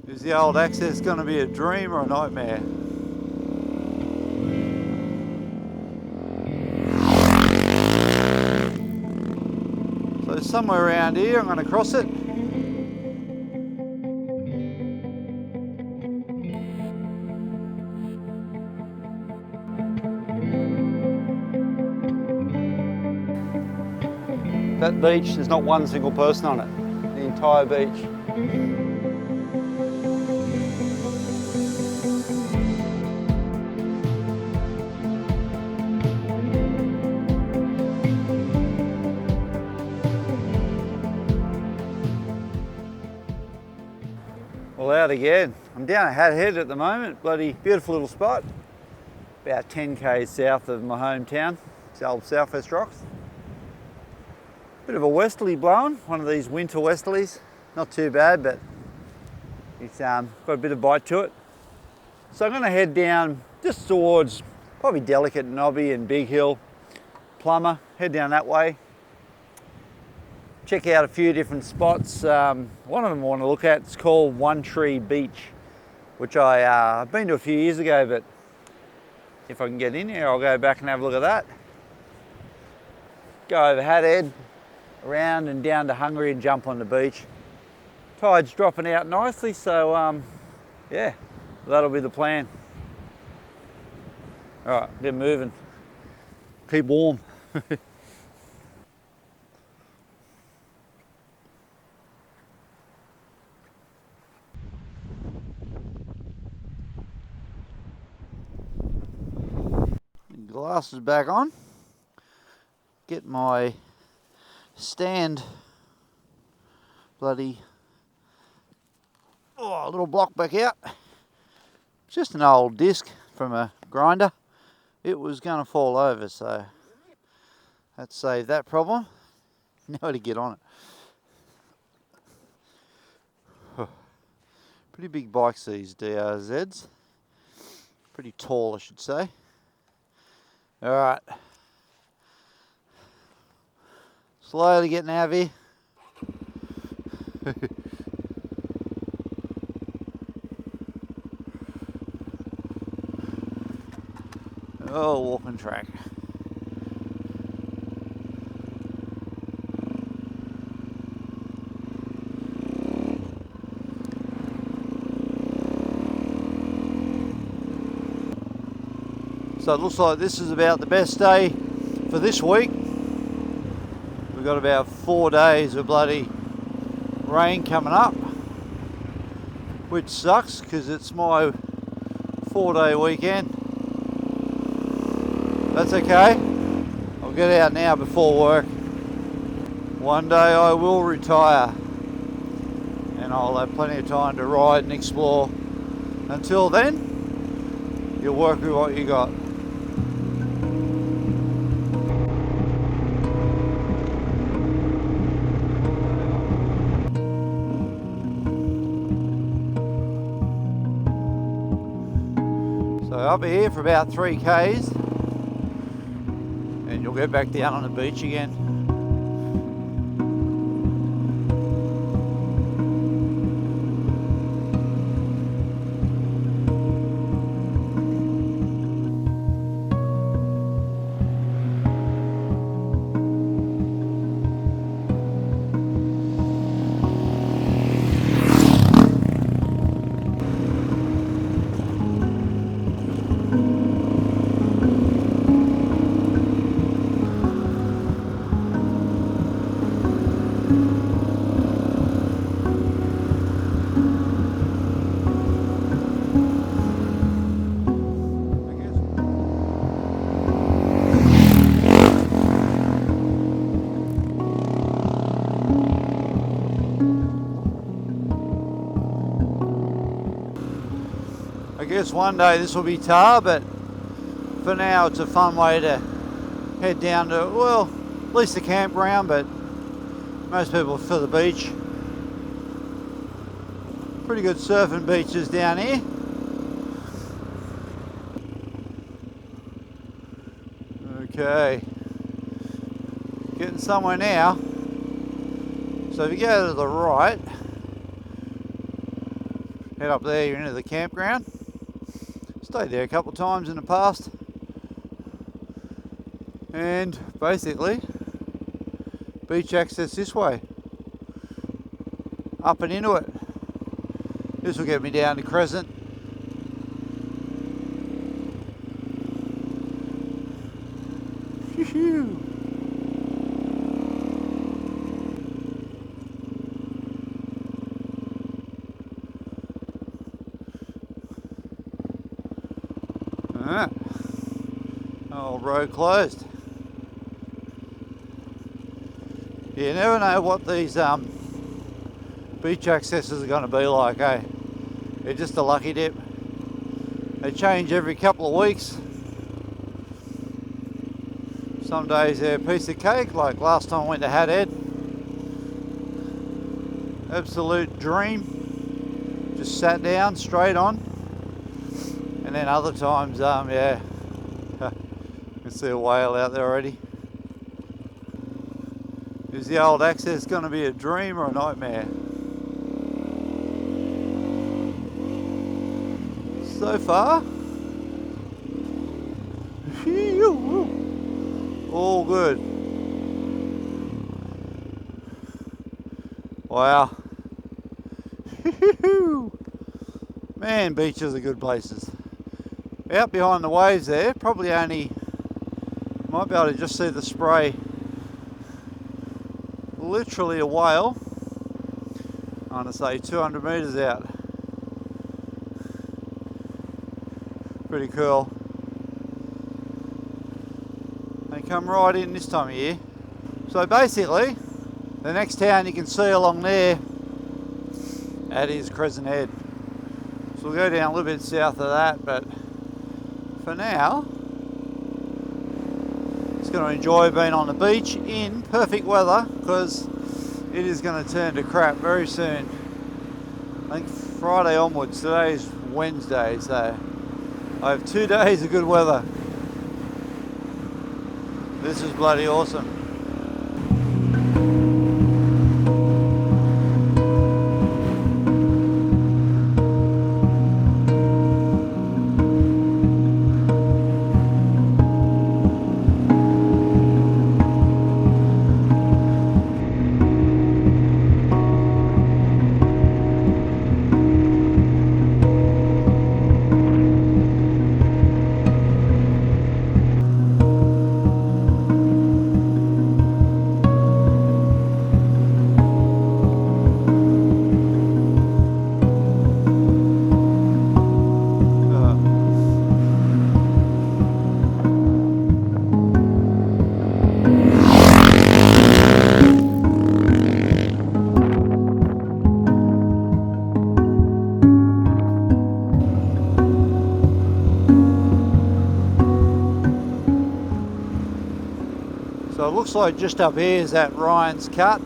Is the old access going to be a dream or a nightmare? So somewhere around here I'm going to cross it. That beach, there's not one single person on it, the entire beach. Well, out again. I'm down at Hat Head at the moment, bloody beautiful little spot. About 10 k's south of my hometown, it's the old Southwest Rocks. Bit of a westerly blowing, one of these winter westerlies. Not too bad, but it's got a bit of bite to it. So I'm going to head down just towards probably Delicate, Knobby and Big Hill, Plomer, head down that way. Check out a few different spots. One of them I want to look at, it's called One Tree Beach, which I've been to a few years ago, but if I can get in here, I'll go back and have a look at that. Go over Hat Head, around and down to Hungary and jump on the beach. Tide's dropping out nicely, so yeah, that'll be the plan. All right, get moving. Keep warm. Glasses back on. Get my stand bloody little block back out. Just an old disc from a grinder. It was going to fall over, so that saved that problem. Now to get on it. Pretty big bikes, these DRZs. Pretty tall, I should say. All right. Slowly getting out of here. Oh, walking track. So it looks like this is about the best day for this week. We've got about 4 days of bloody rain coming up, which sucks because it's my 4-day weekend. That's okay. I'll get out now before work. One day I will retire and I'll have plenty of time to ride and explore. Until then, you'll work with what you got. So I'll be here for about 3 k's and you'll get back down on the beach again. I guess one day this will be tar, but for now it's a fun way to head down to, well, at least the campground, but most people for the beach. Pretty good surfing beaches down here. Okay, getting somewhere now. So if you go to the right, Head up there, you're into the campground. Stayed there a couple of times in the past. And basically, beach access this way. Up and into it. This will get me down to Crescent. Phew. Oh, road closed. You never know what these beach accesses are going to be like, eh? They're just a lucky dip. They change every couple of weeks. Some days they're a piece of cake, like last time I went to Hat Head. Absolute dream. Just sat down, straight on. And then other times, yeah, you can see a whale out there already. Is the old access going to be a dream or a nightmare? So far, all good. Wow. Man, beaches are good places. Out behind the waves there, probably only, might be able to just see the spray. Literally a whale. I'm going to say 200 metres out. Pretty cool. They come right in this time of year. So basically, the next town you can see along there, that is Crescent Head. So we'll go down a little bit south of that, but for now, just going to enjoy being on the beach in perfect weather, because it is going to turn to crap very soon. I think Friday onwards. Today's Wednesday, so I have 2 days of good weather. This is bloody awesome. So it looks like just up here is that Ryan's Cut,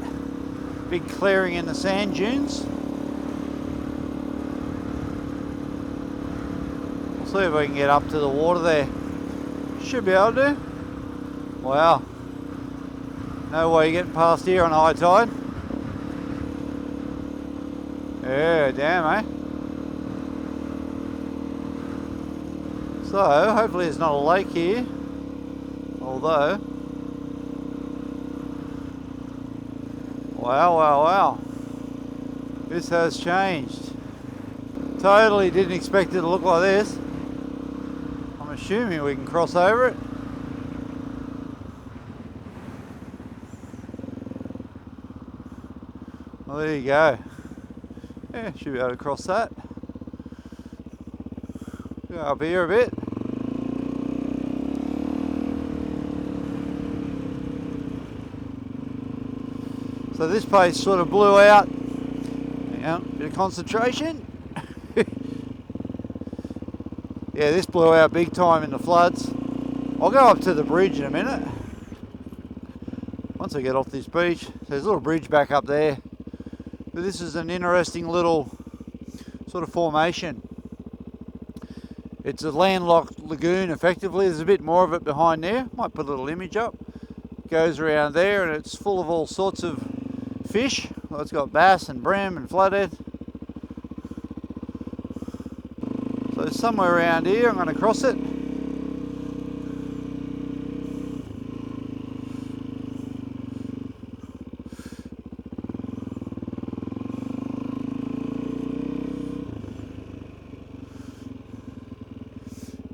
big clearing in the sand dunes. We'll see if we can get up to the water there. Should be able to. Wow. No way you're getting past here on high tide. Yeah, damn, eh? So hopefully there's not a lake here, although, wow, this has changed. Totally didn't expect it to look like this. I'm assuming we can cross over it. Well, there you go. Yeah, should be able to cross that. Go up here a bit. So this place sort of blew out. Hang on, bit of concentration. Yeah, this blew out big time in the floods. I'll go up to the bridge in a minute. Once I get off this beach, there's a little bridge back up there. But this is an interesting little sort of formation. It's a landlocked lagoon effectively. There's a bit more of it behind there. Might put a little image up. Goes around there and it's full of all sorts of fish. Well, it's got bass and brim and flathead. So somewhere around here I'm going to cross it.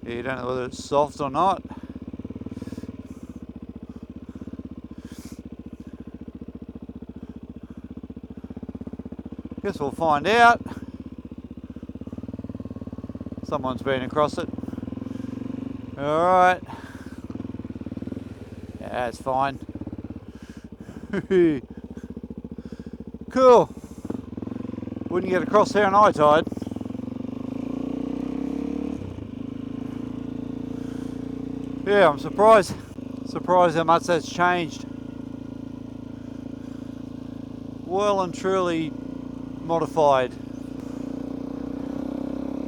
Yeah, you don't know whether it's soft or not. Guess we'll find out. Someone's been across it. Alright. Yeah, it's fine. Cool. Wouldn't get across there on high tide. Yeah, I'm surprised how much that's changed. Well and truly modified.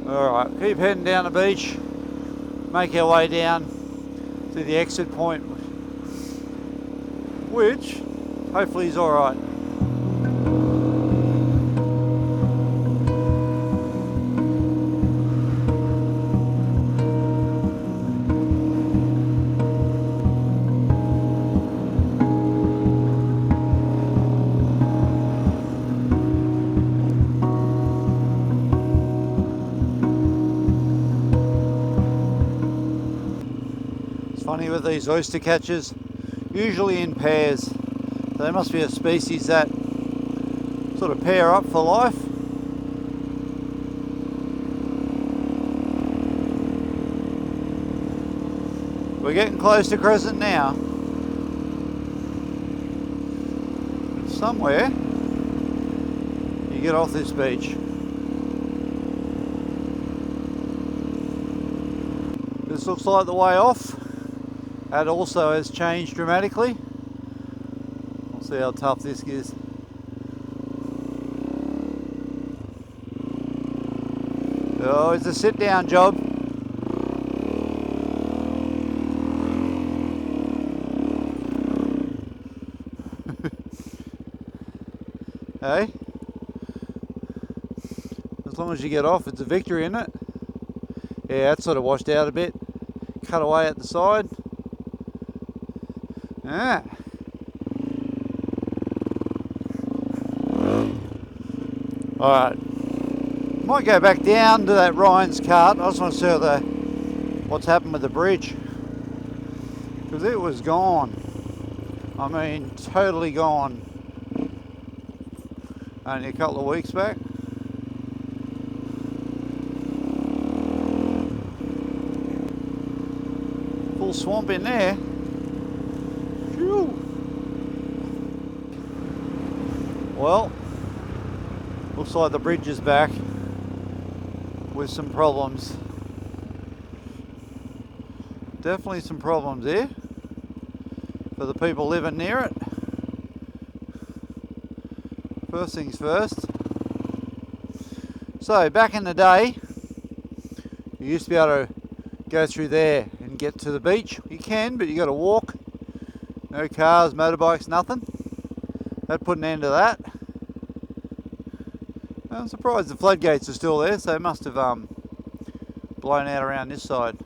Alright, keep heading down the beach. Make our way down to the exit point, which hopefully is alright. Funny with these oyster catchers, usually in pairs. They must be a species that sort of pair up for life. We're getting close to Crescent now. Somewhere you get off this beach. This looks like the way off. That also has changed dramatically. We'll see how tough this is. Oh, it's a sit down job. Hey? As long as you get off, it's a victory, isn't it? Yeah, that's sort of washed out a bit. Cut away at the side. Ah. Alright. Might go back down to that Ryan's cart. I just want to see what's happened with the bridge. Because it was gone. I mean, totally gone. Only a couple of weeks back. Full swamp in there. Phew. Well, looks like the bridge is back with some problems. Definitely some problems here for the people living near it. First things first. So back in the day, you used to be able to go through there and get to the beach. You can, but you got to walk. No cars, motorbikes, nothing. That put an end to that. I'm surprised the floodgates are still there, so they must have blown out around this side,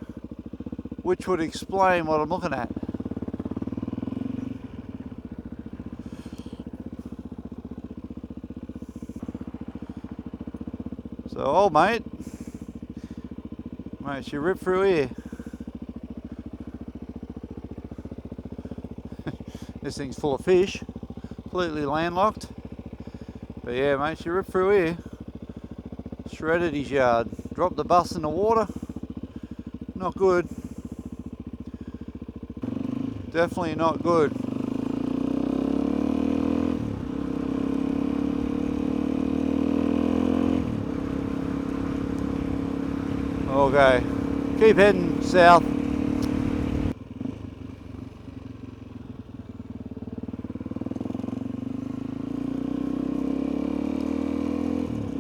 which would explain what I'm looking at. So old mate, she ripped through here. This thing's full of fish, completely landlocked. But yeah, mate, she ripped through here, shredded his yard, dropped the bus in the water. Not good. Definitely not good. Okay, keep heading south.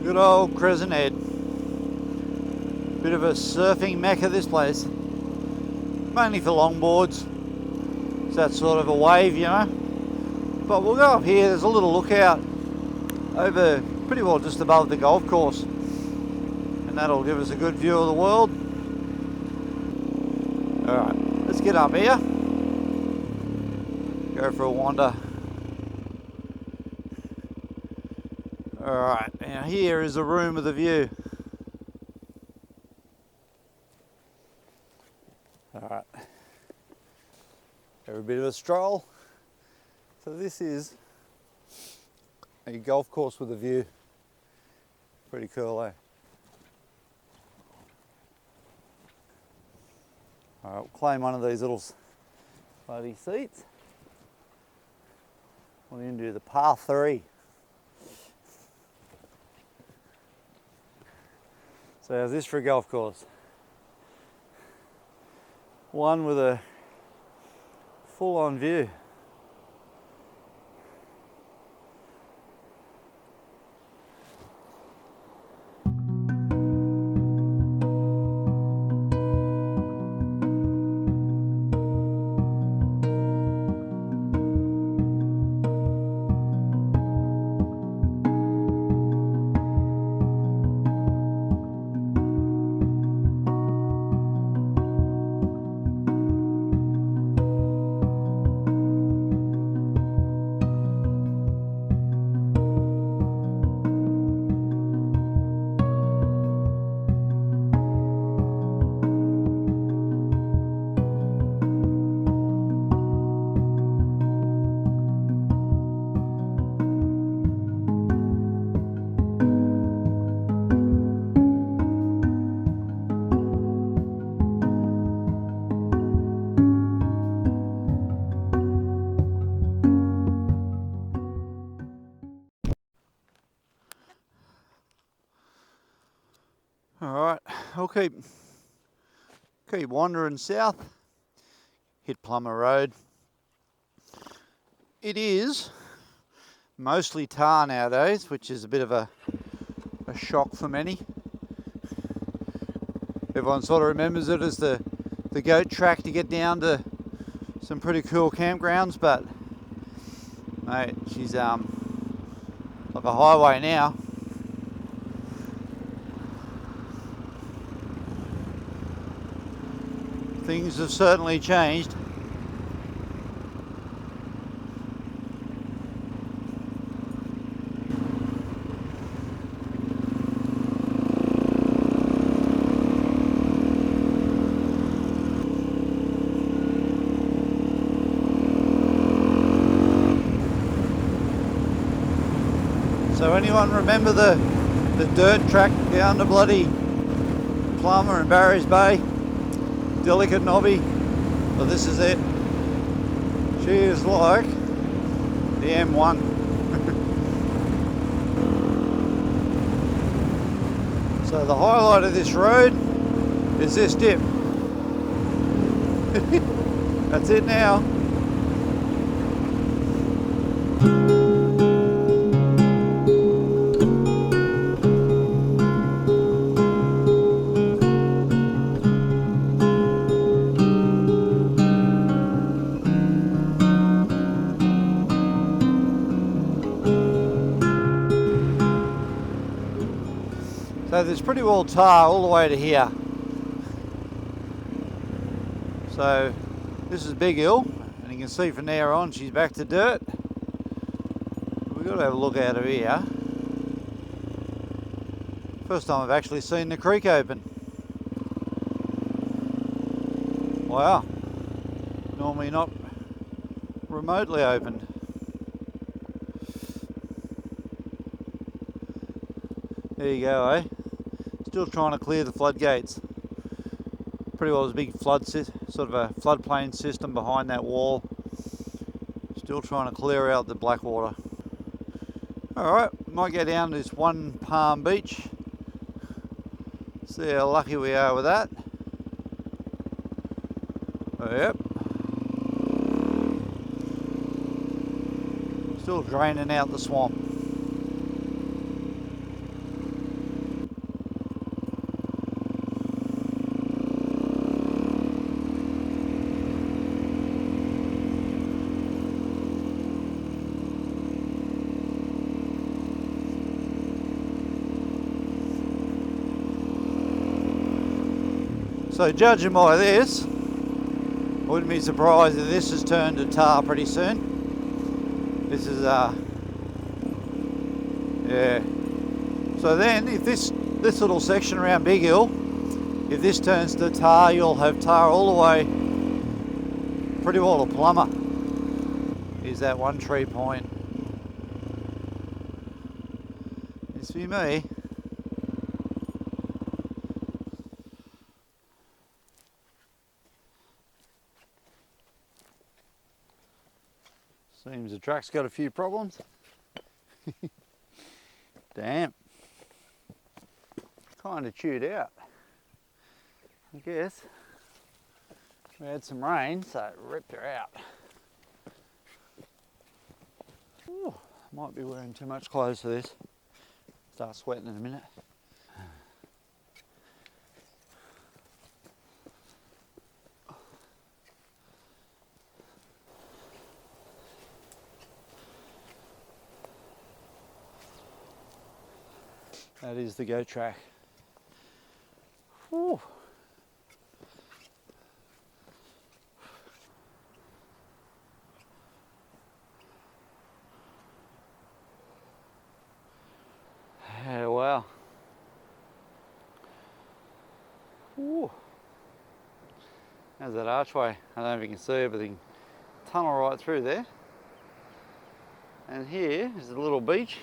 Good old Crescent Head. Bit of a surfing mecca, this place. Mainly for longboards. It's that sort of a wave, you know. But we'll go up here, there's a little lookout over pretty well just above the golf course. And and that'll give us a good view of the world. Alright, let's get up here, go for a wander. Alright, now here is a room with a view. Alright, have a bit of a stroll. So this is a golf course with a view. Pretty cool, eh? Alright, we'll claim one of these little bloody seats. We're going to do the par 3. So how's this for a golf course? One with a full-on view. Alright, I'll keep wandering south, hit Plomer Road. It is mostly tar nowadays, which is a bit of a shock for many. Everyone sort of remembers it as the goat track to get down to some pretty cool campgrounds, but mate, she's like a highway now. Things have certainly changed. So anyone remember the dirt track down to bloody Plomer and Barry's Bay? Delicate knobby. Well, this is it. She is like the M1. So the highlight of this road is this dip. That's it now. So there's pretty well tar all the way to here. So this is Big Hill, and you can see from there on she's back to dirt. We've got to have a look out of here. First time I've actually seen the creek open. Wow, normally not remotely opened. There you go, eh? Still trying to clear the floodgates. Pretty well there's a big sort of a floodplain system behind that wall. Still trying to clear out the black water. Alright, might go down to this one palm beach. See how lucky we are with that. Oh, yep. Still draining out the swamp. So judging by this, I wouldn't be surprised if this has turned to tar pretty soon. This is yeah. So then if this little section around Big Hill, if this turns to tar, you'll have tar all the way pretty well to Plomer. Is that one tree point. It's for me. Seems the track's got a few problems. Damn. Kind of chewed out. I guess we had some rain, so it ripped her out. Ooh, might be wearing too much clothes for this. Start sweating in a minute. That is the go track. Whew. Yeah, wow. Whew. There's that archway. I don't know if you can see everything. Tunnel right through there. And here is a little beach.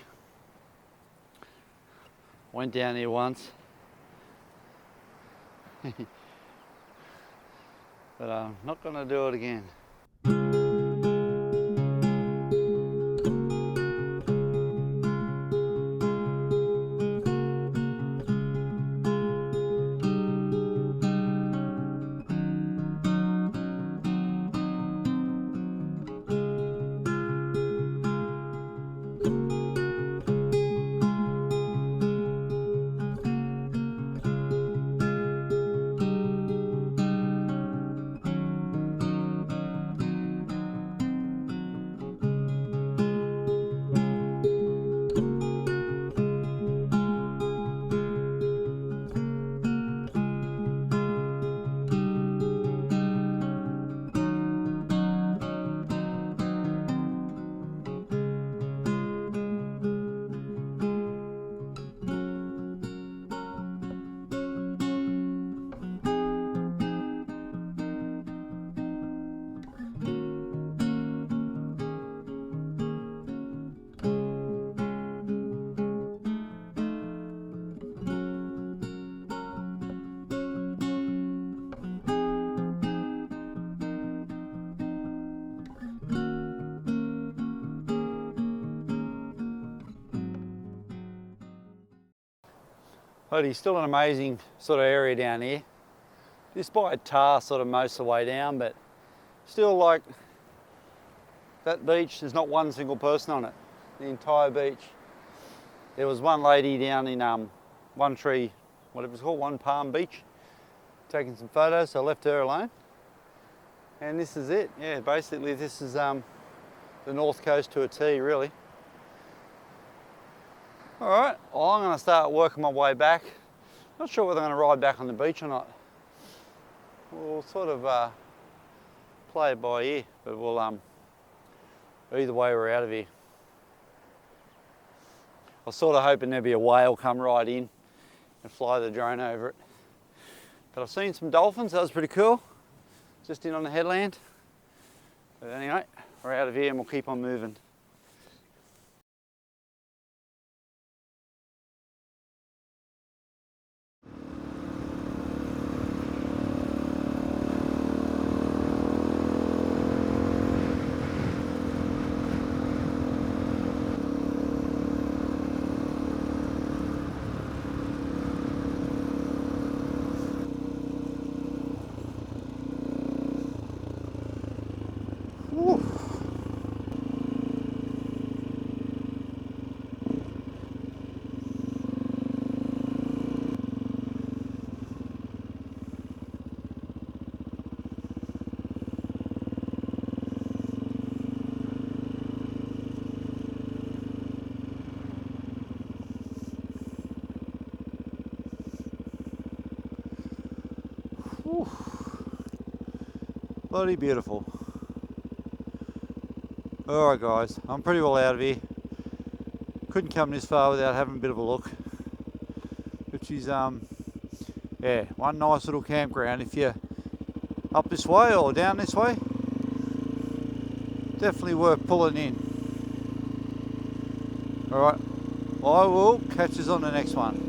Went down here once. But I'm not going to do it again. But it's still an amazing sort of area down here. Despite tar sort of most of the way down, but still, like, that beach, there's not one single person on it. The entire beach. There was one lady down in One Tree, whatever it's called, One Palm Beach, taking some photos, so I left her alone. And this is it. Yeah, basically this is the north coast to a T, really. All right, well, I'm going to start working my way back. Not sure whether I'm going to ride back on the beach or not. We'll sort of play it by ear, but we'll either way we're out of here. I was sort of hoping there'd be a whale come right in and fly the drone over it. But I've seen some dolphins, that was pretty cool. Just in on the headland. But anyway, we're out of here and we'll keep on moving. Whew. Bloody beautiful. Alright guys, I'm pretty well out of here. Couldn't come this far without having a bit of a look. Which is, yeah, one nice little campground if you're up this way or down this way. Definitely worth pulling in. Alright, I will catch us on the next one.